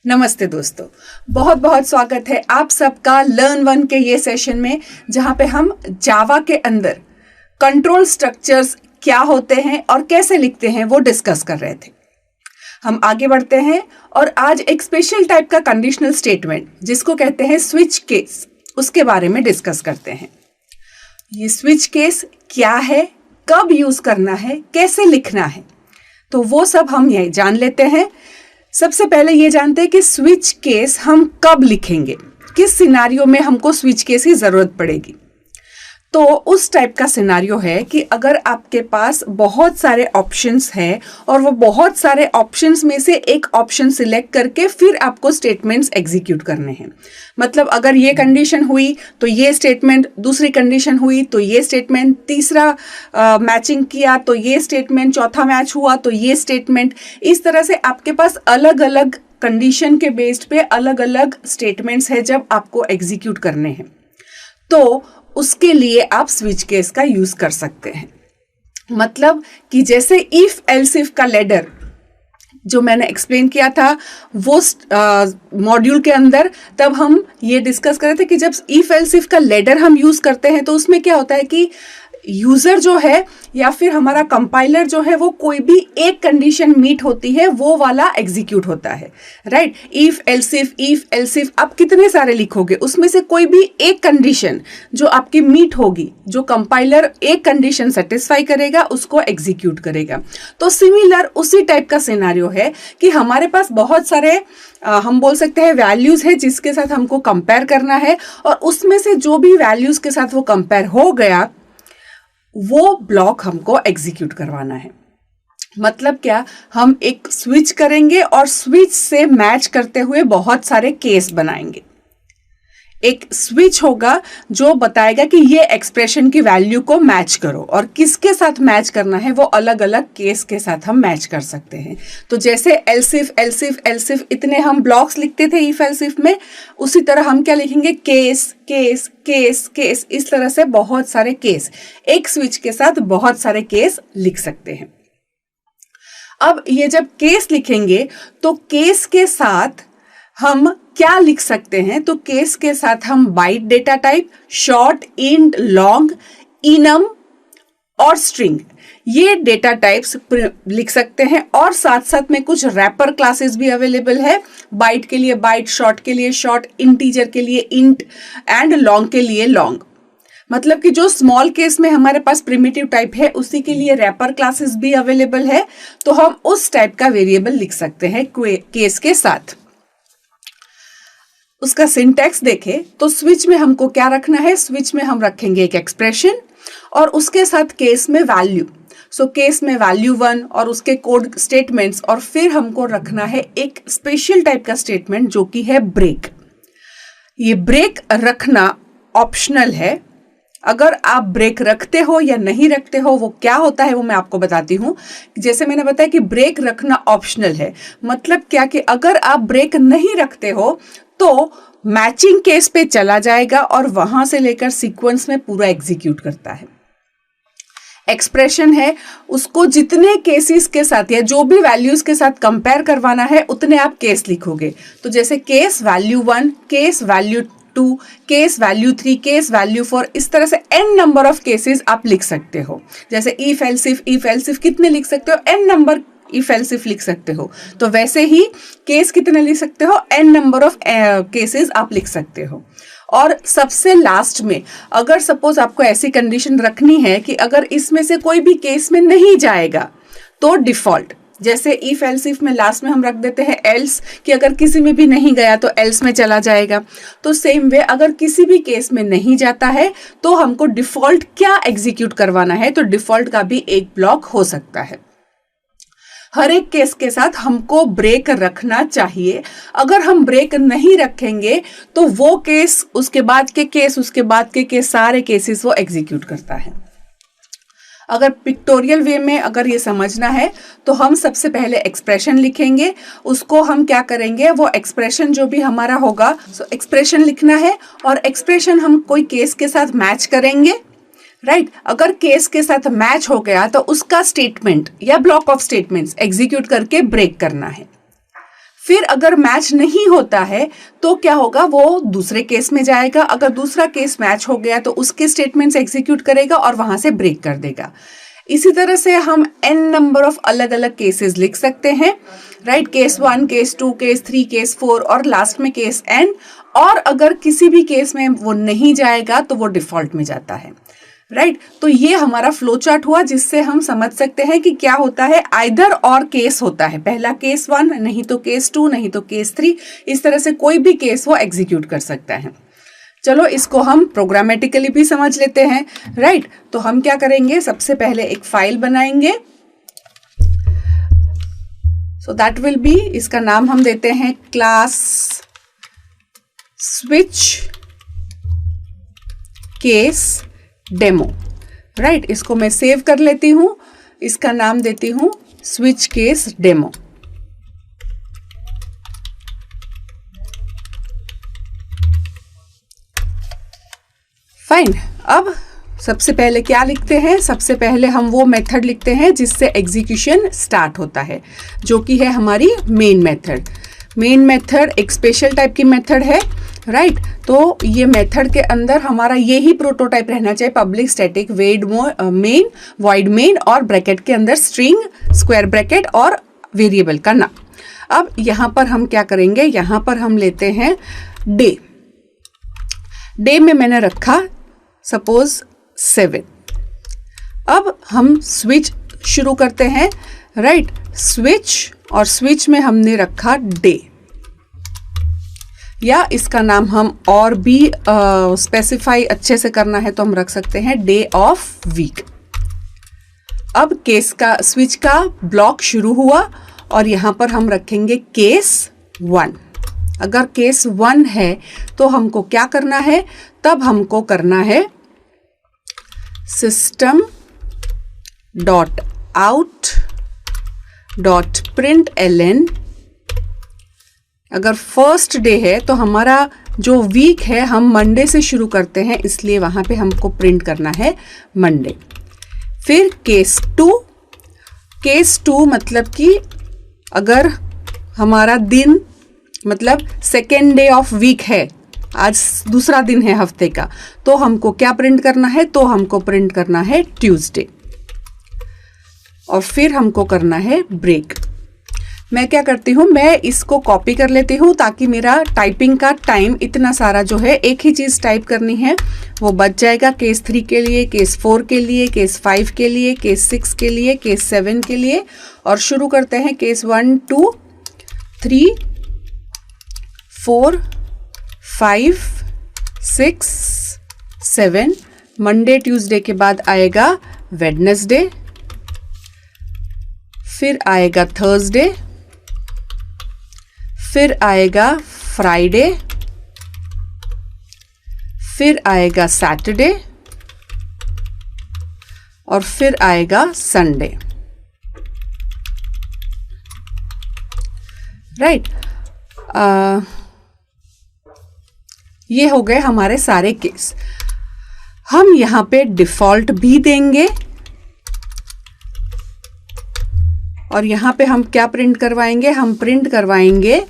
नमस्ते दोस्तों, बहुत बहुत स्वागत है आप सबका लर्न वन के ये सेशन में, जहां पे हम जावा के अंदर कंट्रोल स्ट्रक्चर्स क्या होते हैं और कैसे लिखते हैं वो डिस्कस कर रहे थे। हम आगे बढ़ते हैं और आज एक स्पेशल टाइप का कंडीशनल स्टेटमेंट जिसको कहते हैं स्विच केस, उसके बारे में डिस्कस करते हैं। ये स्विच केस क्या है, कब यूज करना है, कैसे लिखना है, तो वो सब हम यही जान लेते हैं। सबसे पहले ये जानते हैं कि स्विच केस हम कब लिखेंगे, किस सिनारियो में हमको स्विच केस की जरूरत पड़ेगी। तो उस टाइप का सिनारियो है कि अगर आपके पास बहुत सारे ऑप्शंस हैं और वो बहुत सारे ऑप्शंस में से एक ऑप्शन सिलेक्ट करके फिर आपको स्टेटमेंट्स एग्जीक्यूट करने हैं। मतलब अगर ये कंडीशन हुई तो ये स्टेटमेंट, दूसरी कंडीशन हुई तो ये स्टेटमेंट, तीसरा मैचिंग किया तो ये स्टेटमेंट, चौथा मैच हुआ तो ये स्टेटमेंट। इस तरह से आपके पास अलग अलग कंडीशन के बेस्ड पे अलग अलग स्टेटमेंट्स है जब आपको एग्जीक्यूट करने हैं, तो उसके लिए आप स्विच केस का यूज कर सकते हैं। मतलब कि जैसे इफ एल्स इफ का लैडर जो मैंने एक्सप्लेन किया था वो मॉड्यूल के अंदर, तब हम ये डिस्कस कर रहे थे कि जब इफ एल्स इफ का लैडर हम यूज करते हैं तो उसमें क्या होता है कि यूजर जो है या फिर हमारा कंपाइलर जो है वो कोई भी एक कंडीशन मीट होती है वो वाला एग्जीक्यूट होता है, राइट। इफ एल्स इफ आप कितने सारे लिखोगे, उसमें से कोई भी एक कंडीशन जो आपकी मीट होगी, जो कंपाइलर एक कंडीशन सेटिस्फाई करेगा उसको एग्जीक्यूट करेगा। तो सिमिलर उसी टाइप का सिनेरियो है कि हमारे पास बहुत सारे हम बोल सकते हैं वैल्यूज है जिसके साथ हमको कंपेयर करना है, और उसमें से जो भी वैल्यूज के साथ वो कंपेयर हो गया वो ब्लॉक हमको एग्जीक्यूट करवाना है। मतलब क्या, हम एक स्विच करेंगे और स्विच से मैच करते हुए बहुत सारे केस बनाएंगे। एक स्विच होगा जो बताएगा कि ये एक्सप्रेशन की वैल्यू को मैच करो, और किसके साथ मैच करना है वो अलग अलग केस के साथ हम मैच कर सकते हैं। तो जैसे एल्सिफ इतने हम ब्लॉक्स लिखते थे इफ एल्सिफ में, उसी तरह हम क्या लिखेंगे, केस केस केस केस, इस तरह से बहुत सारे केस, एक स्विच के साथ बहुत सारे केस लिख सकते हैं। अब ये जब केस लिखेंगे तो केस के साथ हम क्या लिख सकते हैं, तो केस के साथ हम byte data type, short, int, long, enum और स्ट्रिंग, ये डेटा टाइप्स लिख सकते हैं। और साथ साथ में कुछ रैपर क्लासेस भी अवेलेबल है, बाइट के लिए बाइट, शॉर्ट के लिए शॉर्ट, इंटीजर के लिए इंट एंड लॉन्ग के लिए लॉन्ग। मतलब कि जो स्मॉल केस में हमारे पास प्रिमिटिव टाइप है उसी के लिए रैपर क्लासेस भी अवेलेबल है, तो हम उस टाइप का वेरिएबल लिख सकते हैं केस के साथ। उसका सिंटैक्स देखें तो स्विच में हमको क्या रखना है, स्विच में हम रखेंगे एक एक्सप्रेशन और उसके साथ केस में वैल्यू। सो केस में वैल्यू 1 और उसके कोड स्टेटमेंट्स, और फिर हमको रखना है एक स्पेशल टाइप का स्टेटमेंट जो कि है ब्रेक। ये ब्रेक रखना ऑप्शनल है, अगर आप ब्रेक रखते हो या नहीं रखते हो वो क्या होता है वो मैं आपको बताती हूँ। जैसे मैंने बताया कि ब्रेक रखना ऑप्शनल है, मतलब क्या कि अगर आप ब्रेक नहीं रखते हो तो मैचिंग केस पे चला जाएगा और वहां से लेकर सीक्वेंस में पूरा एग्जीक्यूट करता है। एक्सप्रेशन है, उसको जितने केसेस के साथ या जो भी वैल्यूज के साथ कंपेयर करवाना है उतने आप केस लिखोगे। तो जैसे case value 1, case value 2, case value 3, case value 4, इस तरह से n नंबर ऑफ केसेस आप लिख सकते हो। जैसे इफ एल्सिफ कितने लिख सकते हो, n नंबर इफ एल्सिफ लिख सकते हो, तो वैसे ही केस कितने लिख सकते हो, n नंबर ऑफ केसेस आप लिख सकते हो। और सबसे लास्ट में अगर सपोज आपको ऐसी कंडीशन रखनी है कि अगर इसमें से कोई भी केस में नहीं जाएगा तो डिफॉल्ट, जैसे इफ एल्सिफ में लास्ट में हम रख देते हैं एल्स, कि अगर किसी में भी नहीं गया तो एल्स में चला जाएगा। तो सेम वे अगर किसी भी केस में नहीं जाता है तो हमको डिफॉल्ट क्या एग्जीक्यूट करवाना है, तो डिफॉल्ट का भी एक ब्लॉक हो सकता है। हर एक केस के साथ हमको ब्रेक रखना चाहिए। अगर हम ब्रेक नहीं रखेंगे तो वो केस, उसके बाद के केस, उसके बाद के केस, सारे केसेस वो एग्जीक्यूट करता है। अगर पिक्टोरियल वे में अगर ये समझना है तो हम सबसे पहले एक्सप्रेशन लिखेंगे, उसको हम क्या करेंगे, वो एक्सप्रेशन जो भी हमारा होगा, एक्सप्रेशन लिखना है और एक्सप्रेशन हम कोई केस के साथ मैच करेंगे, राइट। अगर केस के साथ मैच हो गया तो उसका स्टेटमेंट या ब्लॉक ऑफ स्टेटमेंट्स एग्जीक्यूट करके ब्रेक करना है। फिर अगर मैच नहीं होता है तो क्या होगा, वो दूसरे केस में जाएगा। अगर दूसरा केस मैच हो गया तो उसके स्टेटमेंट्स एग्जीक्यूट करेगा और वहां से ब्रेक कर देगा। इसी तरह से हम n नंबर ऑफ अलग अलग केसेस लिख सकते हैं, right. Case 1, case 2, case 3, case 4 और लास्ट में केस n। और अगर किसी भी केस में वो नहीं जाएगा तो वो डिफॉल्ट में जाता है, राइट। तो ये हमारा फ्लो चार्ट हुआ, जिससे हम समझ सकते हैं कि क्या होता है। आइदर और केस होता है, पहला केस 1, नहीं तो केस 2, नहीं तो केस 3, इस तरह से कोई भी केस वो एग्जीक्यूट कर सकता है। चलो इसको हम प्रोग्रामेटिकली भी समझ लेते हैं, राइट। तो हम क्या करेंगे, सबसे पहले एक फाइल बनाएंगे। सो दैट विल बी, इसका नाम हम देते हैं class switch case demo, right. इसको मैं सेव कर लेती हूं, इसका नाम देती हूं स्विच केस डेमो। फाइन। अब सबसे पहले क्या लिखते हैं, सबसे पहले हम वो मेथड लिखते हैं जिससे एग्जीक्यूशन स्टार्ट होता है, जो कि है हमारी मेन मेथड। मेन मेथड एक स्पेशल टाइप की मेथड है, राइट। तो ये मेथड के अंदर हमारा यही प्रोटोटाइप रहना चाहिए, public static main void main और ब्रैकेट के अंदर स्ट्रिंग, स्क्वायर ब्रैकेट और वेरिएबल का नाम। अब यहाँ पर हम क्या करेंगे, यहाँ पर हम लेते हैं डे। डे में मैंने रखा सपोज 7। अब हम स्विच शुरू करते हैं, राइट। स्विच, और स्विच में हमने रखा डे, या इसका नाम हम और भी स्पेसिफाई अच्छे से करना है तो हम रख सकते हैं डे ऑफ वीक। अब केस का, स्विच का ब्लॉक शुरू हुआ और यहां पर हम रखेंगे केस 1। अगर केस 1 है तो हमको क्या करना है, तब हमको करना है system dot out dot println। अगर फर्स्ट डे है तो हमारा जो वीक है हम मंडे से शुरू करते हैं, इसलिए वहां पे हमको प्रिंट करना है मंडे। फिर केस 2, केस 2 मतलब कि अगर हमारा दिन, मतलब सेकेंड डे ऑफ वीक है, आज दूसरा दिन है हफ्ते का, तो हमको क्या प्रिंट करना है, तो हमको प्रिंट करना है ट्यूसडे। और फिर हमको करना है ब्रेक। मैं क्या करती हूँ, मैं इसको कॉपी कर लेती हूँ ताकि मेरा टाइपिंग का टाइम, इतना सारा जो है एक ही चीज़ टाइप करनी है वो बच जाएगा। केस 3 के लिए, केस 4 के लिए, केस 5 के लिए, केस 6 के लिए, केस 7 के लिए। और शुरू करते हैं केस 1, 2, 3, 4, 5, 6, 7। मंडे ट्यूसडे के बाद आएगा वेडनेसडे, फिर आएगा थर्सडे, फिर आएगा फ्राइडे, फिर आएगा सैटरडे और फिर आएगा संडे, राइट। ये हो गए हमारे सारे केस। हम यहां पे डिफॉल्ट भी देंगे और यहां पे हम क्या प्रिंट करवाएंगे, हम प्रिंट करवाएंगे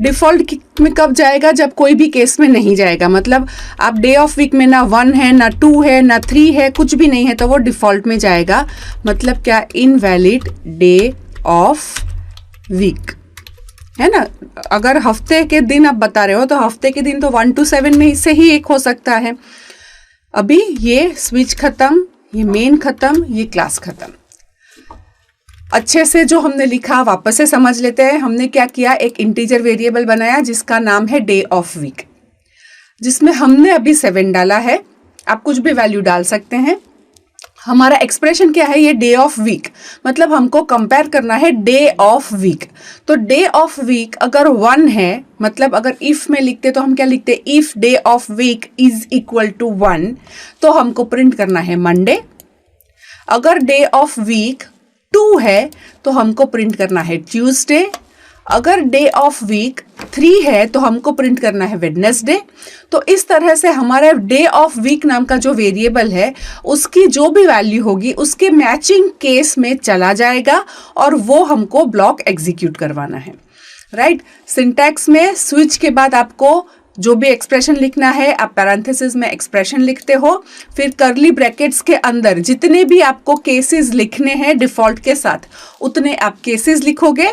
डिफॉल्ट में कब जाएगा, जब कोई भी केस में नहीं जाएगा। मतलब आप डे ऑफ वीक में ना 1 है, ना 2 है, ना 3 है, कुछ भी नहीं है, तो वो डिफॉल्ट में जाएगा। मतलब क्या, इनवैलिड डे ऑफ वीक, है ना। अगर हफ्ते के दिन आप बता रहे हो तो हफ्ते के दिन तो 1 to 7 में से ही एक हो सकता है। अभी ये स्विच खत्म, ये मेन खत्म, ये क्लास खत्म। अच्छे से जो हमने लिखा वापस से समझ लेते हैं। हमने क्या किया, एक इंटीजर वेरिएबल बनाया जिसका नाम है डे ऑफ वीक, जिसमें हमने अभी 7 डाला है। आप कुछ भी वैल्यू डाल सकते हैं। हमारा एक्सप्रेशन क्या है, ये डे ऑफ वीक, मतलब हमको कंपेयर करना है डे ऑफ वीक। तो डे ऑफ वीक अगर 1 है, मतलब अगर इफ में लिखते तो हम क्या लिखते, if day of week is equal to 1, तो हमको प्रिंट करना है मंडे। अगर डे ऑफ वीक 2 है तो हमको प्रिंट करना है ट्यूसडे। अगर डे ऑफ वीक 3 है तो हमको प्रिंट करना है वेडनेसडे। तो इस तरह से हमारा डे ऑफ वीक नाम का जो वेरिएबल है उसकी जो भी वैल्यू होगी उसके मैचिंग केस में चला जाएगा और वो हमको ब्लॉक एग्जीक्यूट करवाना है, राइट। सिंटैक्स में स्विच के बाद आपको जो भी एक्सप्रेशन लिखना है आप पैरेंथेसिस में एक्सप्रेशन लिखते हो, फिर कर्ली ब्रैकेट्स के अंदर जितने भी आपको केसेस लिखने हैं डिफॉल्ट के साथ उतने आप केसेस लिखोगे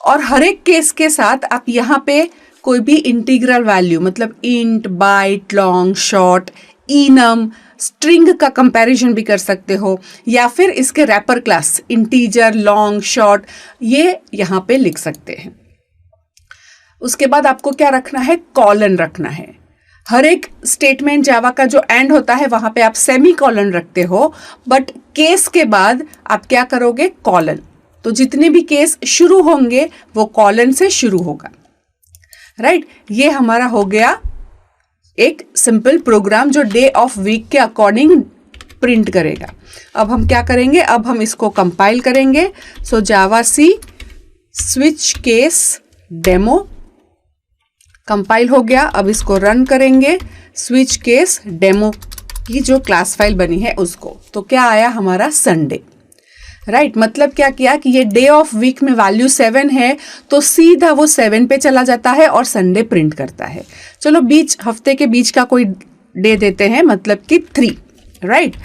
और हर एक केस के साथ आप यहाँ पे कोई भी इंटीग्रल वैल्यू मतलब int, byte, long, short, enum, string का कंपैरिजन भी कर सकते हो या फिर इसके wrapper class integer, long, short ये यहाँ पे लिख सकते हैं। उसके बाद आपको क्या रखना है, कॉलन रखना है। हर एक स्टेटमेंट जावा का जो एंड होता है वहां पे आप सेमी कॉलन रखते हो, बट केस के बाद आप क्या करोगे, कॉलन। तो जितने भी केस शुरू होंगे वो कॉलन से शुरू होगा, राइट। ये हमारा हो गया एक सिंपल प्रोग्राम जो डे ऑफ वीक के अकॉर्डिंग प्रिंट करेगा। अब हम क्या करेंगे, अब हम इसको कंपाइल करेंगे। So Java C switch case demo compile हो गया। अब इसको रन करेंगे, स्विच केस डेमो की जो क्लास फाइल बनी है उसको। तो क्या आया हमारा, संडे, राइट। मतलब क्या किया कि ये डे ऑफ वीक में वैल्यू 7 है तो सीधा वो 7 पे चला जाता है और संडे प्रिंट करता है। चलो हफ्ते के बीच का कोई डे देते हैं, मतलब कि 3, राइट।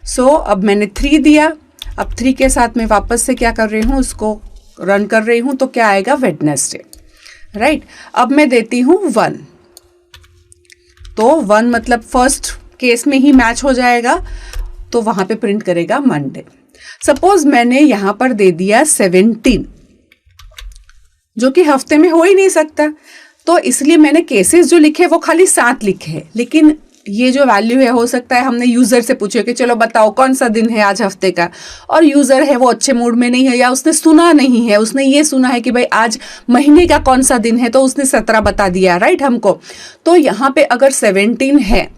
सो अब मैंने 3 दिया। अब 3 के साथ में वापस से क्या कर रही हूँ, उसको रन कर रही हूँ। तो क्या आएगा, वेडनेसडे, राइट। अब मैं देती हूँ 1, तो 1 मतलब फर्स्ट केस में ही मैच हो जाएगा तो वहां पे प्रिंट करेगा मंडे। सपोज मैंने यहां पर दे दिया 17 जो कि हफ्ते में हो ही नहीं सकता, तो इसलिए मैंने केसेस जो लिखे वो खाली 7 लिखे हैं। लेकिन ये जो वैल्यू है हो सकता है हमने यूजर से पूछे कि चलो बताओ कौन सा दिन है आज हफ्ते का, और यूजर है वो अच्छे मूड में नहीं है या उसने सुना नहीं है, उसने ये सुना है कि भाई आज महीने का कौन सा दिन है तो उसने 17 बता दिया, राइट हमको। तो यहाँ पे अगर 17 है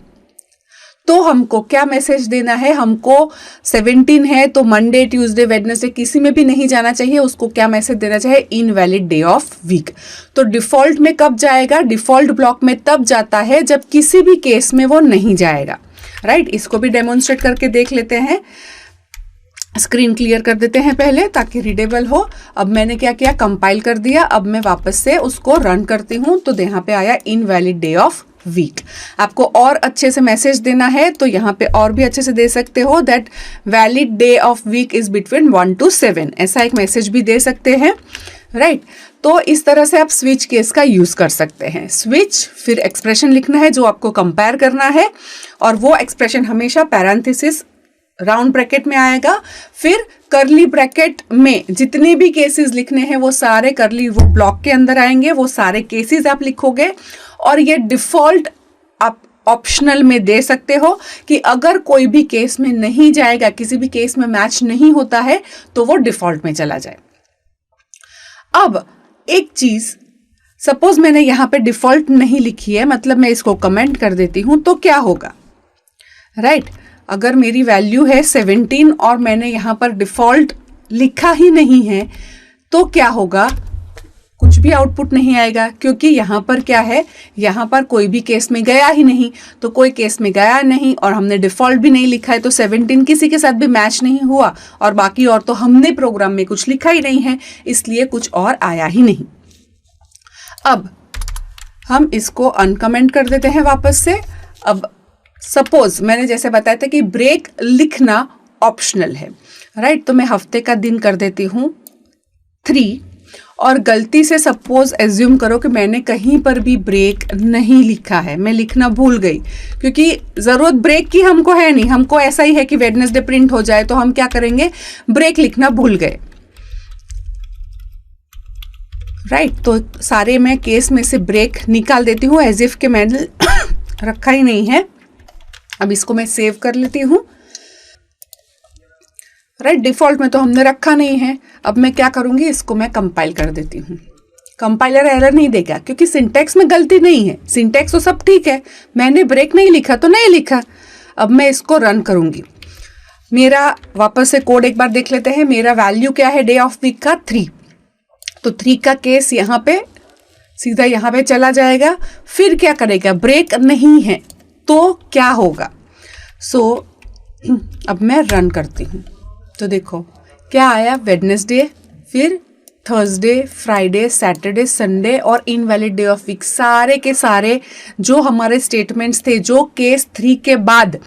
तो हमको क्या मैसेज देना है, हमको 17 है तो मंडे, ट्यूसडे, वेडनेसडे किसी में भी नहीं जाना चाहिए। उसको क्या मैसेज देना चाहिए, इनवैलिड डे ऑफ वीक। तो डिफॉल्ट में कब जाएगा, डिफॉल्ट ब्लॉक में तब जाता है जब किसी भी केस में वो नहीं जाएगा, राइट। इसको भी डेमोन्स्ट्रेट करके देख लेते हैं। स्क्रीन क्लियर कर देते हैं पहले ताकि रीडेबल हो। अब मैंने क्या किया, कंपाइल कर दिया। अब मैं वापस से उसको रन करती हूँ तो यहाँ पे आया इनवैलिड डे ऑफ वीक। आपको और अच्छे से मैसेज देना है तो यहाँ पे और भी अच्छे से दे सकते हो, that valid day of week is between 1 to 7, ऐसा एक मैसेज भी दे सकते हैं, राइट। तो इस तरह से आप स्विच केस का यूज कर सकते हैं। स्विच, फिर एक्सप्रेशन लिखना है जो आपको कंपेयर करना है और वो एक्सप्रेशन हमेशा पैरेंथेसिस राउंड ब्रैकेट में आएगा। फिर करली ब्रैकेट में जितने भी केसेस लिखने हैं वो सारे करली वो ब्लॉक के अंदर आएंगे, वो सारे केसेस आप लिखोगे। और ये डिफॉल्ट आप ऑप्शनल में दे सकते हो कि अगर कोई भी केस में नहीं जाएगा, किसी भी केस में मैच नहीं होता है तो वो डिफॉल्ट में चला जाए। अब एक चीज, सपोज मैंने यहां पे डिफॉल्ट नहीं लिखी है, मतलब मैं इसको कमेंट कर देती हूं तो क्या होगा, राइट। अगर मेरी वैल्यू है 17 और मैंने यहां पर डिफॉल्ट लिखा ही नहीं है तो क्या होगा, कुछ भी आउटपुट नहीं आएगा, क्योंकि यहाँ पर क्या है, यहाँ पर कोई भी केस में गया ही नहीं। तो कोई केस में गया नहीं और हमने डिफॉल्ट भी नहीं लिखा है तो 17 किसी के साथ भी मैच नहीं हुआ और बाकी और तो हमने प्रोग्राम में कुछ लिखा ही नहीं है, इसलिए कुछ और आया ही नहीं। अब हम इसको अनकमेंट कर देते हैं वापस से। अब सपोज मैंने जैसे बताया था कि ब्रेक लिखना ऑप्शनल है, राइट। तो मैं हफ्ते का दिन कर देती हूँ 3 और गलती से सपोज एज्यूम करो कि मैंने कहीं पर भी ब्रेक नहीं लिखा है, मैं लिखना भूल गई, क्योंकि जरूरत ब्रेक की हमको है नहीं, हमको ऐसा ही है कि वेडनेसडे प्रिंट हो जाए। तो हम क्या करेंगे, ब्रेक लिखना भूल गए, राइट। तो सारे मैं केस में से ब्रेक निकाल देती हूँ एज इफ के मैंने रखा ही नहीं है। अब इसको मैं सेव कर लेती हूँ, राइट। डिफॉल्ट में तो हमने रखा नहीं है। अब मैं क्या करूंगी, इसको मैं कंपाइल कर देती हूँ। कंपाइलर एरर नहीं देगा क्योंकि सिंटैक्स में गलती नहीं है, सिंटैक्स तो सब ठीक है, मैंने ब्रेक नहीं लिखा तो नहीं लिखा। अब मैं इसको रन करूंगी। मेरा वापस से कोड एक बार देख लेते हैं। मेरा वैल्यू क्या है डे ऑफ वीक का, 3। तो 3 का केस यहाँ पे सीधा यहाँ पे चला जाएगा। फिर क्या करेगा, ब्रेक नहीं है तो क्या होगा। अब मैं रन करती हूँ तो देखो क्या आया, वेडनेसडे, फिर थर्सडे, फ्राइडे, सैटरडे, संडे और इनवैलिड डे ऑफ वीक, सारे के सारे जो हमारे स्टेटमेंट्स थे जो केस 3 के बाद,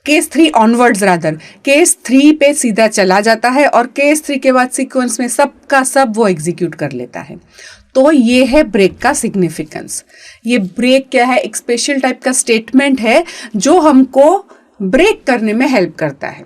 केस 3 ऑनवर्ड्स रादर, केस 3 पे सीधा चला जाता है और केस 3 के बाद सीक्वेंस में सब का सब वो एग्जीक्यूट कर लेता है। तो ये है ब्रेक का सिग्निफिकेंस। ये ब्रेक क्या है, एक स्पेशल टाइप का स्टेटमेंट है जो हमको ब्रेक करने में हेल्प करता है।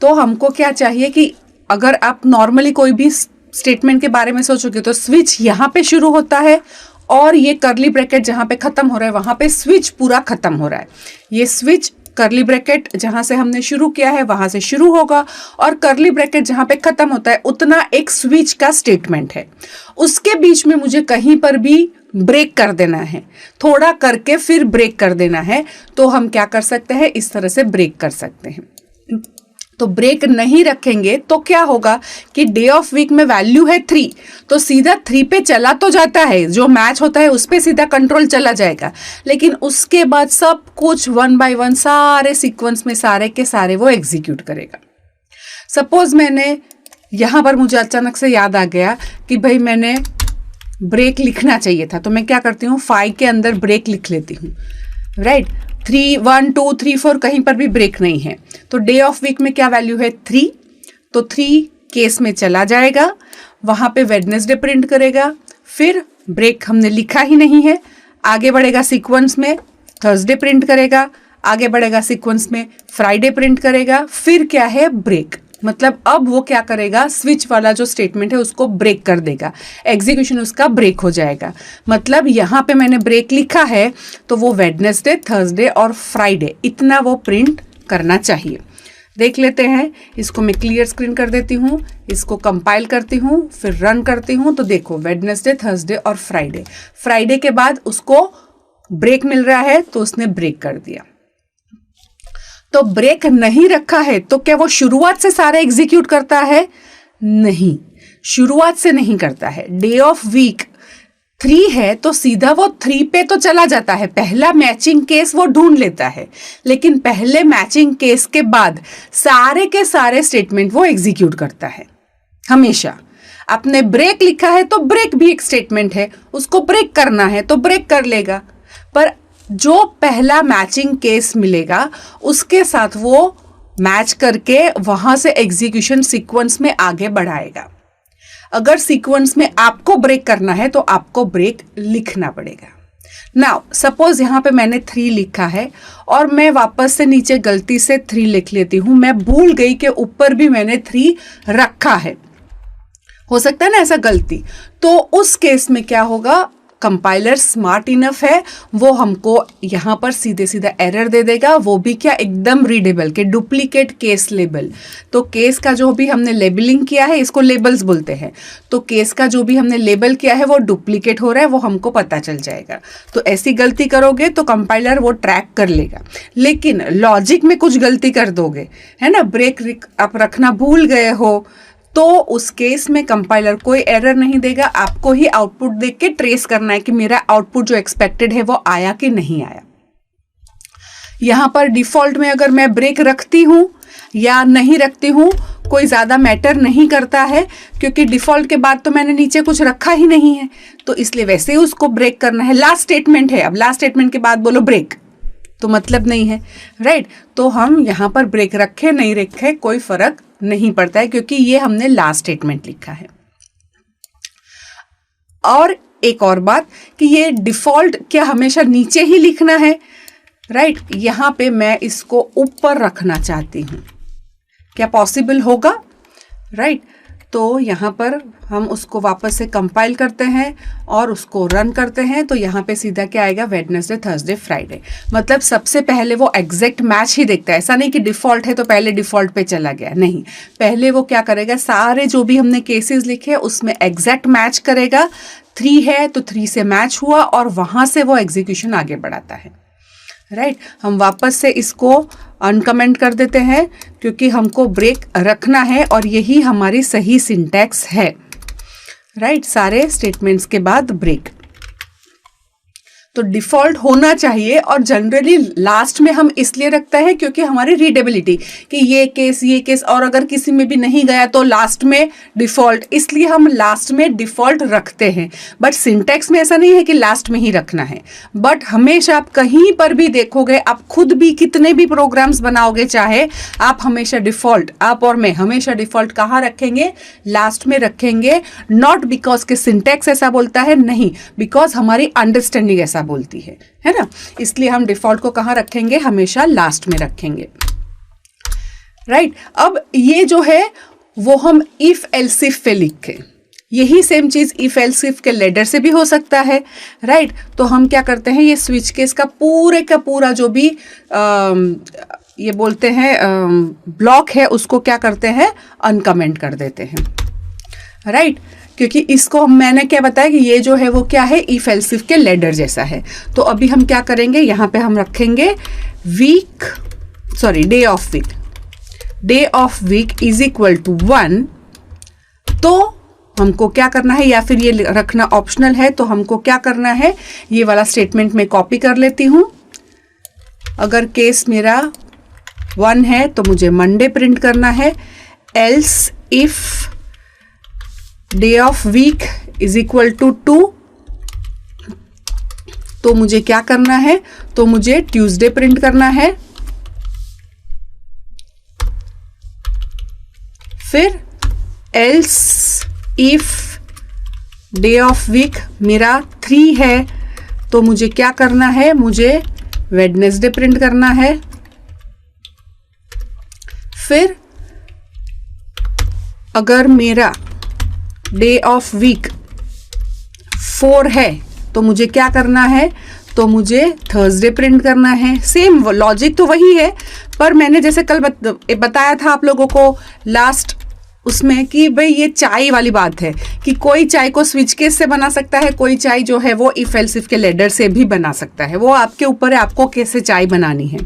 तो हमको क्या चाहिए कि अगर आप नॉर्मली कोई भी स्टेटमेंट के बारे में सोचोगे तो स्विच यहाँ पे शुरू होता है और ये कर्ली ब्रैकेट जहाँ पे खत्म हो रहा है वहाँ पे स्विच पूरा खत्म हो रहा है। ये स्विच कर्ली ब्रैकेट जहाँ से हमने शुरू किया है वहाँ से शुरू होगा और कर्ली ब्रैकेट जहाँ पे खत्म होता है उतना एक स्विच का स्टेटमेंट है। उसके बीच में मुझे कहीं पर भी ब्रेक कर देना है, थोड़ा करके फिर ब्रेक कर देना है। तो हम क्या कर सकते हैं, इस तरह से ब्रेक कर सकते हैं। तो ब्रेक नहीं रखेंगे तो क्या होगा कि डे ऑफ वीक में वैल्यू है 3, तो सीधा 3 पे चला तो जाता है, जो मैच होता है उस पे सीधा कंट्रोल चला जाएगा, लेकिन उसके बाद सब कुछ 1 बाय 1 सारे सीक्वेंस में सारे के सारे वो एग्जीक्यूट करेगा। सपोज मैंने यहाँ पर मुझे अचानक से याद आ गया कि भाई मैंने ब्रेक लिखना चाहिए था, तो मैं क्या करती हूँ 5 के अंदर ब्रेक लिख लेती हूँ, राइट। 3, 1, 2, 3, 4 कहीं पर भी ब्रेक नहीं है। तो डे ऑफ वीक में क्या वैल्यू है 3, तो 3 केस में चला जाएगा, वहां पे वेडनेसडे प्रिंट करेगा, फिर ब्रेक हमने लिखा ही नहीं है, आगे बढ़ेगा सीक्वेंस में थर्सडे प्रिंट करेगा, आगे बढ़ेगा सीक्वेंस में फ्राइडे प्रिंट करेगा, फिर क्या है ब्रेक। मतलब अब वो क्या करेगा, स्विच वाला जो स्टेटमेंट है उसको ब्रेक कर देगा, एग्जीक्यूशन उसका ब्रेक हो जाएगा। मतलब यहाँ पे मैंने ब्रेक लिखा है तो वो वेडनेसडे, थर्सडे और फ्राइडे इतना वो प्रिंट करना चाहिए। देख लेते हैं, इसको मैं क्लियर स्क्रीन कर देती हूँ, इसको कंपाइल करती हूँ, फिर रन करती हूँ। तो देखो वेडनेसडे, थर्सडे और फ्राइडे, फ्राइडे के बाद उसको ब्रेक मिल रहा है तो उसने ब्रेक कर दिया। तो ब्रेक नहीं रखा है तो क्या वो शुरुआत से सारे एग्जीक्यूट करता है? नहीं, शुरुआत से नहीं करता है। डे ऑफ वीक 3 है तो सीधा वो 3 पे तो चला जाता है, पहला मैचिंग केस वो ढूंढ लेता है, लेकिन पहले मैचिंग केस के बाद सारे के सारे स्टेटमेंट वो एग्जीक्यूट करता है हमेशा। आपने ब्रेक लिखा है तो ब्रेक भी एक स्टेटमेंट है, उसको ब्रेक करना है तो ब्रेक कर लेगा, पर जो पहला मैचिंग केस मिलेगा उसके साथ वो मैच करके वहां से एग्जीक्यूशन सीक्वेंस में आगे बढ़ाएगा। अगर सीक्वेंस में आपको ब्रेक करना है तो आपको ब्रेक लिखना पड़ेगा। नाउ सपोज यहाँ पे मैंने 3 लिखा है और मैं वापस से नीचे गलती से 3 लिख लेती हूं, मैं भूल गई कि ऊपर भी मैंने 3 रखा है, हो सकता है ना ऐसा गलती। तो उस केस में क्या होगा, कंपाइलर स्मार्ट इनफ है, वो हमको यहाँ पर सीधे सीधा एरर दे देगा, वो भी क्या एकदम रीडेबल के डुप्लीकेट केस लेबल। तो केस का जो भी हमने लेबलिंग किया है, इसको लेबल्स बोलते हैं, तो केस का जो भी हमने लेबल किया है वो डुप्लीकेट हो रहा है, वो हमको पता चल जाएगा। तो ऐसी गलती करोगे तो कंपाइलर वो ट्रैक कर लेगा, लेकिन लॉजिक में कुछ गलती कर दोगे, है ना, ब्रेक आप रखना भूल गए हो, तो उस केस में कंपाइलर कोई एरर नहीं देगा, आपको ही आउटपुट देख के ट्रेस करना है कि मेरा आउटपुट जो एक्सपेक्टेड है वो आया कि नहीं आया। यहां पर डिफॉल्ट में अगर मैं ब्रेक रखती हूं या नहीं रखती हूं कोई ज्यादा मैटर नहीं करता है, क्योंकि डिफॉल्ट के बाद तो मैंने नीचे कुछ रखा ही नहीं है, तो इसलिए वैसे ही उसको ब्रेक करना है। लास्ट स्टेटमेंट है, अब लास्ट स्टेटमेंट के बाद बोलो ब्रेक तो मतलब नहीं है, राइट। तो हम यहां पर ब्रेक रखे नहीं रखे कोई फर्क नहीं पड़ता है, क्योंकि ये हमने लास्ट स्टेटमेंट लिखा है। और एक और बात कि ये डिफॉल्ट क्या हमेशा नीचे ही लिखना है, राइट। यहां पे मैं इसको ऊपर रखना चाहती हूं, क्या पॉसिबल होगा, राइट। तो यहां पर हम उसको वापस से कंपाइल करते हैं और उसको रन करते हैं, तो यहाँ पे सीधा क्या आएगा, वेडनेसडे, थर्सडे, फ्राइडे। मतलब सबसे पहले वो एग्जैक्ट मैच ही देखता है, ऐसा नहीं कि डिफॉल्ट है तो पहले डिफॉल्ट पे चला गया, नहीं, पहले वो क्या करेगा, सारे जो भी हमने केसेस लिखे उसमें एग्जैक्ट मैच करेगा। 3 है तो 3 से मैच हुआ और वहां से वो एग्जीक्यूशन आगे बढ़ाता है, राइट। हम वापस से इसको अनकमेंट कर देते हैं क्योंकि हमको ब्रेक रखना है और यही हमारी सही सिंटैक्स है, राइट, सारे स्टेटमेंट्स के बाद ब्रेक। तो डिफॉल्ट होना चाहिए, और जनरली लास्ट में हम इसलिए रखते हैं क्योंकि हमारी रीडेबिलिटी कि ये केस और अगर किसी में भी नहीं गया तो लास्ट में डिफॉल्ट, इसलिए हम लास्ट में डिफॉल्ट रखते हैं। बट सिंटैक्स में ऐसा नहीं है कि लास्ट में ही रखना है, बट हमेशा आप कहीं पर भी देखोगे, आप खुद भी कितने भी प्रोग्राम्स बनाओगे चाहे, आप हमेशा डिफॉल्ट, आप और मैं हमेशा डिफॉल्ट कहाँ रखेंगे? लास्ट में रखेंगे। नॉट बिकॉज के सिंटैक्स ऐसा बोलता है, नहीं, बिकॉज हमारी अंडरस्टैंडिंग ऐसा बोलती है ना, इसलिए हम डिफॉल्ट को कहां रखेंगे? हमेशा लास्ट में रखेंगे। राइट, अब ये जो है वो हम इफ एल्स इफ पे लिखे, यही सेम चीज इफ एल्स इफ के लेडर से भी हो सकता है। राइट, तो हम क्या करते हैं, ये स्विच केस का पूरे का पूरा जो भी ये बोलते हैं ब्लॉक है, उसको क्या करते हैं? अनकमेंट कर देते हैं। राइट, क्योंकि इसको मैंने क्या बताया कि ये जो है वो क्या है? इफ एल्स इफ के लेडर जैसा है। तो अभी हम क्या करेंगे, यहां पे हम रखेंगे day of week. Day of week is equal to 1। तो हमको क्या करना है, या फिर ये रखना ऑप्शनल है, तो हमको क्या करना है, ये वाला स्टेटमेंट में कॉपी कर लेती हूं। अगर केस मेरा 1 है तो मुझे मंडे प्रिंट करना है। Else if day of week is equal to 2, तो मुझे क्या करना है? तो मुझे ट्यूसडे प्रिंट करना है। फिर else if day of week मेरा 3 है, तो मुझे क्या करना है? मुझे वेडनेसडे प्रिंट करना है। फिर अगर मेरा डे ऑफ वीक 4 है, तो मुझे क्या करना है? तो मुझे थर्सडे प्रिंट करना है। सेम लॉजिक तो वही है, पर मैंने जैसे कल बताया था आप लोगों को लास्ट उसमें कि भाई ये चाय वाली बात है कि कोई चाय को स्विच केस से बना सकता है, कोई चाय जो है वो इफ एल्स इफ के लेडर से भी बना सकता है। वो आपके ऊपर है, आपको कैसे चाय बनानी है।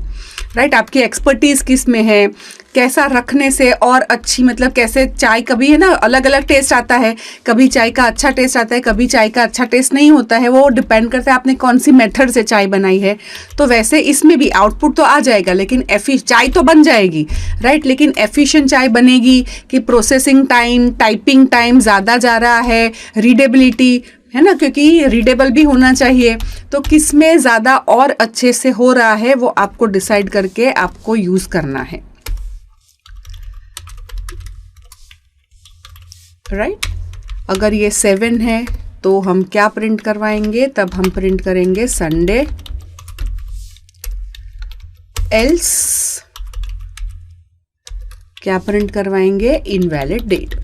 राइट, आपकी एक्सपर्टीज किस में है, कैसा रखने से और अच्छी, मतलब कैसे चाय, कभी है ना अलग अलग टेस्ट आता है, कभी चाय का अच्छा टेस्ट आता है, कभी चाय का अच्छा टेस्ट नहीं होता है। वो डिपेंड करता है आपने कौन सी मेथड से चाय बनाई है। तो वैसे इसमें भी आउटपुट तो आ जाएगा, लेकिन चाय तो बन जाएगी। राइट, लेकिन एफिशिएंट चाय बनेगी कि प्रोसेसिंग टाइम, टाइपिंग टाइम ज़्यादा जा रहा है, रीडेबिलिटी है ना, क्योंकि रीडेबल भी होना चाहिए। तो किस में ज़्यादा और अच्छे से हो रहा है वो आपको डिसाइड करके आपको यूज़ करना है। राइट, अगर ये 7 है तो हम क्या प्रिंट करवाएंगे? तब हम प्रिंट करेंगे संडे। एल्स क्या प्रिंट करवाएंगे? Invalid date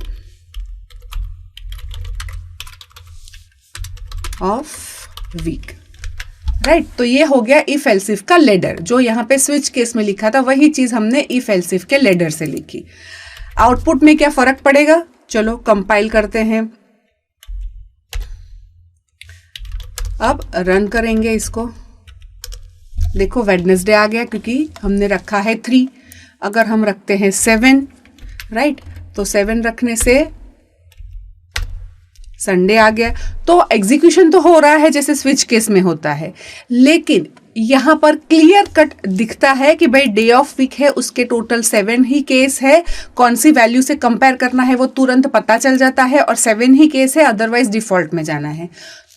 of week. Right, तो ये हो गया इफ एल्स इफ का लेडर। जो यहाँ पे स्विच केस में लिखा था वही चीज हमने इफ एल्स इफ के लेडर से लिखी। आउटपुट में क्या फर्क पड़ेगा? चलो कंपाइल करते हैं, अब रन करेंगे इसको। देखो वेडनेसडे आ गया क्योंकि हमने रखा है 3। अगर हम रखते हैं 7, राइट, तो 7 रखने से संडे आ गया। तो एग्जीक्यूशन तो हो रहा है जैसे स्विच केस में होता है, लेकिन यहां पर क्लियर कट दिखता है कि भाई डे ऑफ वीक है, उसके टोटल 7 ही केस है, कौन सी वैल्यू से कंपेयर करना है वो तुरंत पता चल जाता है, और 7 ही केस है, अदरवाइज डिफॉल्ट में जाना है।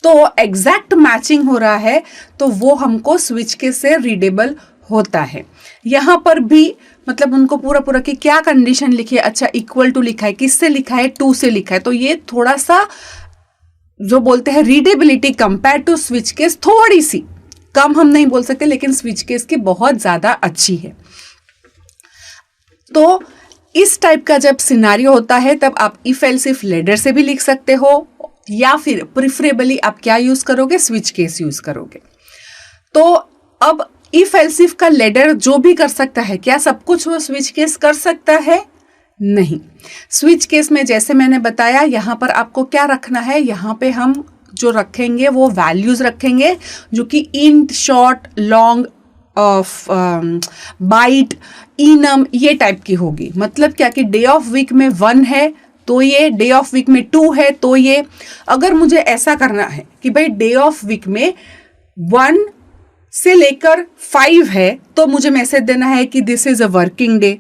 तो एग्जैक्ट मैचिंग हो रहा है, तो वो हमको स्विच केस से रीडेबल होता है। यहां पर भी मतलब उनको पूरा पूरा कि क्या कंडीशन लिखी है? अच्छा, इक्वल टू लिखा है, किससे लिखा है? 2 से लिखा है। तो ये थोड़ा सा जो बोलते हैं readability compare to switch case थोड़ी सी कम, हम नहीं बोल सकते, लेकिन स्विच केस की बहुत ज्यादा अच्छी है। तो इस टाइप का जब सिनारियो होता है तब आप इफ एल्स इफ लेडर से भी लिख सकते हो, या फिर प्रिफरेबली आप क्या यूज करोगे? स्विच केस यूज करोगे। तो अब इफ एल्स इफ का लेडर जो भी कर सकता है, क्या सब कुछ वो स्विच केस कर सकता है? नहीं। स्विच केस में जैसे मैंने बताया, यहां पर आपको क्या रखना है? यहां पे हम जो रखेंगे वो वैल्यूज रखेंगे जो कि int, short, long, byte, enum, ये टाइप की होगी। मतलब क्या कि डे ऑफ वीक में 1 है तो ये, डे ऑफ वीक में 2 है तो ये। अगर मुझे ऐसा करना है कि भाई डे ऑफ वीक में 1 से लेकर 5 है तो मुझे मैसेज देना है कि this is a working day.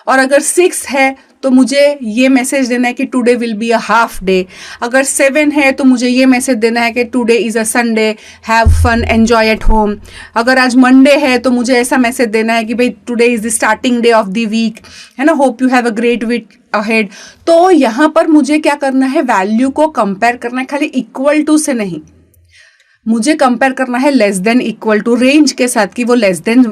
और अगर 6 है तो मुझे ये मैसेज देना है कि today will be a half day. अगर 7 है तो मुझे ये मैसेज देना है कि today is a Sunday, have fun, enjoy at home. अगर आज मंडे है तो मुझे ऐसा मैसेज देना है कि भाई today is the starting day of the week, है ना, hope you have a great week ahead. तो यहाँ पर मुझे क्या करना है, वैल्यू को कंपेयर करना है, खाली इक्वल टू से नहीं, मुझे कंपेयर करना है less than equal to range के साथ, कि वो लेस देन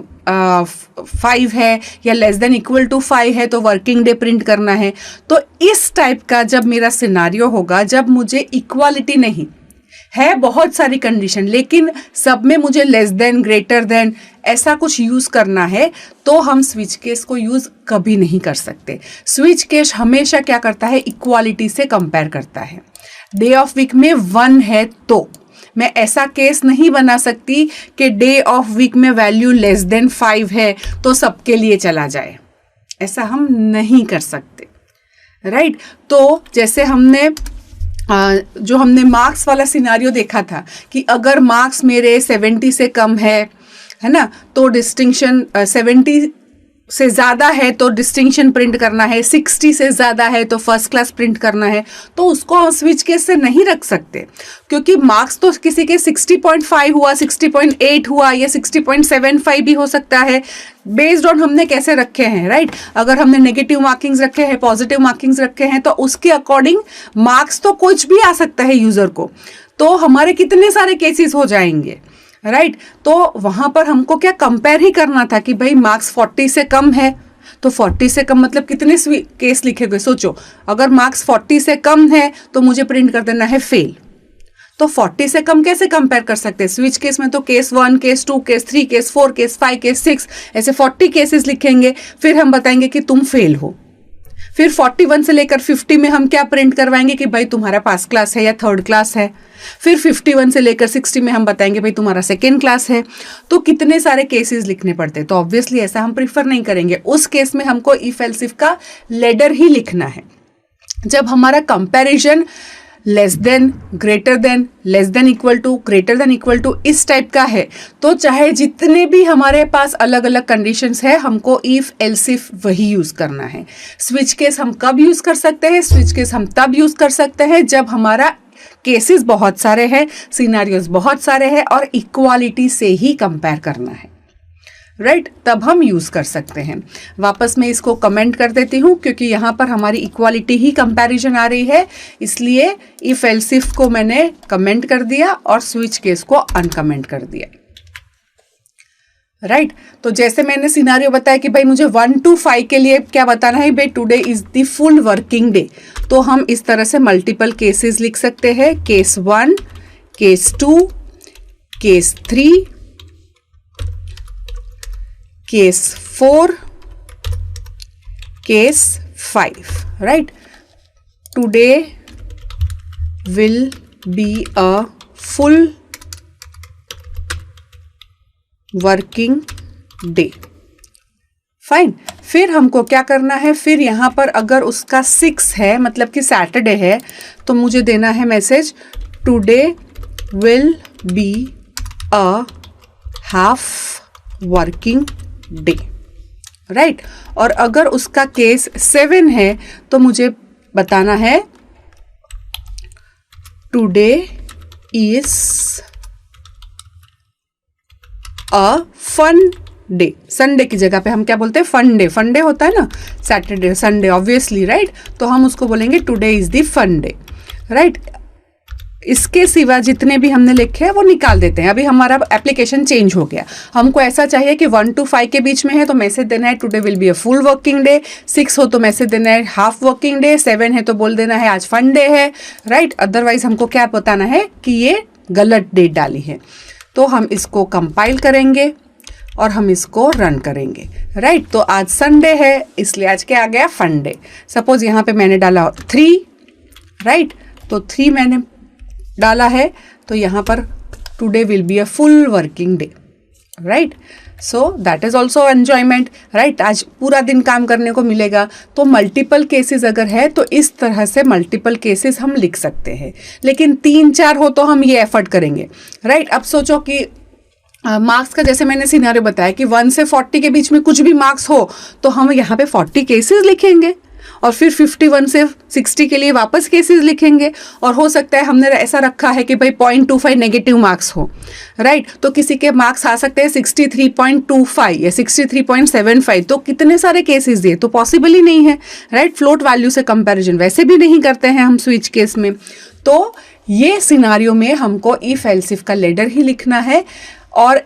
5 है या लेस देन इक्वल टू 5 है तो वर्किंग डे प्रिंट करना है। तो इस टाइप का जब मेरा सिनारियो होगा, जब मुझे इक्वालिटी नहीं है, बहुत सारी कंडीशन, लेकिन सब में मुझे लेस देन, ग्रेटर देन ऐसा कुछ यूज करना है, तो हम स्विच केस को यूज कभी नहीं कर सकते। स्विच केस हमेशा क्या करता है, इक्वालिटी से कंपेयर करता है। डे ऑफ वीक में 1 है तो मैं ऐसा केस नहीं बना सकती कि डे ऑफ वीक में वैल्यू लेस देन 5 है तो सबके लिए चला जाए, ऐसा हम नहीं कर सकते, राइट। तो जैसे हमने जो हमने मार्क्स वाला सिनारियो देखा था कि अगर मार्क्स मेरे 70 से कम है ना, तो डिस्टिंक्शन 70 से ज़्यादा है तो डिस्टिंक्शन प्रिंट करना है, 60 से ज़्यादा है तो फर्स्ट क्लास प्रिंट करना है। तो उसको हम स्विच केस से नहीं रख सकते, क्योंकि मार्क्स तो किसी के 60.5 हुआ, 60.8 हुआ, या 60.75 भी हो सकता है, बेस्ड ऑन हमने कैसे रखे हैं, राइट। अगर हमने नेगेटिव मार्किंग्स रखे हैं, पॉजिटिव मार्किंग्स रखे हैं, तो उसके अकॉर्डिंग मार्क्स तो कुछ भी आ सकता है यूज़र को, तो हमारे कितने सारे केसेस हो जाएंगे, राइट। तो वहां पर हमको क्या कंपेयर ही करना था कि भाई मार्क्स 40 से कम है, तो 40 से कम मतलब कितने केस लिखे गए, सोचो। अगर मार्क्स 40 से कम है तो मुझे प्रिंट कर देना है फेल। तो 40 से कम कैसे कंपेयर कर सकते हैं? स्विच केस में तो case 1, case 2, case 3, case 4, case 5, case 6 ऐसे 40 केसेस लिखेंगे, फिर हम बताएंगे कि तुम फेल हो। फिर 41 से लेकर 50 में हम क्या प्रिंट करवाएंगे कि भाई तुम्हारा पास क्लास है या थर्ड क्लास है। फिर 51 से लेकर 60 में हम बताएंगे भाई तुम्हारा सेकेंड क्लास है। तो कितने सारे केसेस लिखने पड़ते हैं, तो ऑब्वियसली ऐसा हम प्रीफर नहीं करेंगे। उस केस में हमको इफ एल्स इफ का लेडर ही लिखना है। जब हमारा comparison less than, greater than, less than equal to, greater than equal to इस टाइप का है, तो चाहे जितने भी हमारे पास अलग अलग कंडीशंस है, हमको इफ एल्स इफ वही यूज करना है। स्विच केस हम कब यूज कर सकते हैं? स्विच केस हम तब यूज कर सकते हैं जब हमारा केसेस बहुत सारे हैं, सिनेरियोज बहुत सारे हैं और इक्वालिटी से ही कंपेयर करना है, राइट, तब हम यूज कर सकते हैं। वापस मैं इसको कमेंट कर देती हूँ, क्योंकि यहाँ पर हमारी इक्वालिटी ही कंपैरिजन आ रही है, इसलिए इफ एल्स इफ को मैंने कमेंट कर दिया और स्विच केस को अनकमेंट कर दिया, राइट। तो जैसे मैंने सिनारियो बताया कि भाई मुझे 1 to 5 के लिए क्या बताना है, भाई today is the full working day, तो हम इस तरह से मल्टीपल केसेस लिख सकते हैं। Case 1, case 2, case 3, case 4, case 5, right. Today will be a full working day, fine. फिर हमको क्या करना है, फिर यहां पर अगर उसका 6 है, मतलब कि सैटरडे है, तो मुझे देना है message today will be a half working day, right. और अगर उसका केस 7 है तो मुझे बताना है today is a fun day. Sunday की जगह पे हम क्या बोलते हैं? Fun day. फन डे होता है ना, सैटरडे, संडे, ऑब्वियसली, राइट। तो हम उसको बोलेंगे today is the fun day, right. इसके सिवा जितने भी हमने लिखे हैं वो निकाल देते हैं। अभी हमारा एप्लीकेशन चेंज हो गया, हमको ऐसा चाहिए कि 1 to 5 के बीच में है तो मैसेज देना है today will be a full working day, 6 हो तो मैसेज देना है हाफ वर्किंग डे, 7 है तो बोल देना है आज फन डे है, राइट। अदरवाइज हमको क्या बताना है कि ये गलत डेट डाली है। तो हम इसको कंपाइल करेंगे और हम इसको रन करेंगे, राइट। तो आज संडे है इसलिए आज क्या आ गया? Fun day. सपोज यहाँ पे मैंने डाला 3, राइट, तो 3 मैंने डाला है, तो यहाँ पर today will be a full working day, right? So that is also enjoyment, right? आज पूरा दिन काम करने को मिलेगा। तो मल्टीपल केसेस अगर है तो इस तरह से मल्टीपल केसेस हम लिख सकते हैं, लेकिन 3-4 हो तो हम ये एफर्ट करेंगे, राइट? अब सोचो कि मार्क्स का जैसे मैंने सिनेरियो बताया कि 1 से 40 के बीच में कुछ भी मार्क्स हो तो हम यहाँ पे 40 केसेस लिखेंगे और फिर 51 से 60 के लिए वापस केसेस लिखेंगे। और हो सकता है हमने ऐसा रखा है कि भाई 0.25 नेगेटिव मार्क्स हो, राइट? तो किसी के मार्क्स आ सकते हैं 63.25 या 63.75, तो कितने सारे केसेस दिए? तो पॉसिबल ही नहीं है, राइट? फ्लोट वैल्यू से कंपैरिजन वैसे भी नहीं करते हैं हम स्विच केस में। तो ये सिनारियो में हमको इफ एल्स इफ का लेडर ही लिखना है और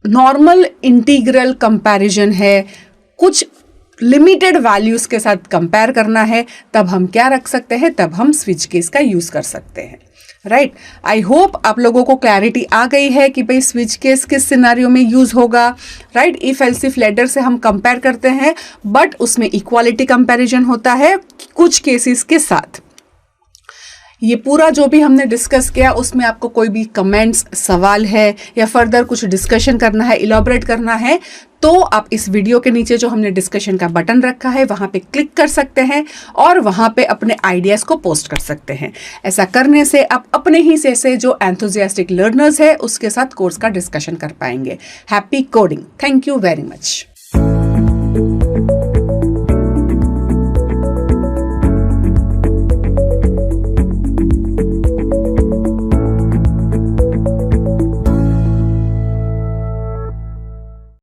नॉर्मल इंटीग्रल कंपैरिजन है, कुछ लिमिटेड वैल्यूज के साथ कंपेयर करना है, तब हम क्या रख सकते हैं? तब हम स्विच केस का यूज कर सकते हैं, राइट? आई होप आप लोगों को क्लैरिटी आ गई है कि भाई स्विच केस किस सिनारियो में यूज होगा, right? If else if ladder से हम कंपेयर करते हैं, बट उसमें इक्वालिटी कंपैरिजन होता है कुछ केसेस के साथ। ये पूरा जो भी हमने डिस्कस किया उसमें आपको कोई भी कमेंट्स, सवाल है या फर्दर कुछ डिस्कशन करना है, इलॉबरेट करना है, तो आप इस वीडियो के नीचे जो हमने डिस्कशन का बटन रखा है वहां पे क्लिक कर सकते हैं और वहां पे अपने आइडियाज को पोस्ट कर सकते हैं। ऐसा करने से आप अपने ही से जो एंथुजियास्टिक लर्नर्स है उसके साथ कोर्स का डिस्कशन कर पाएंगे। Happy coding. Thank you very much.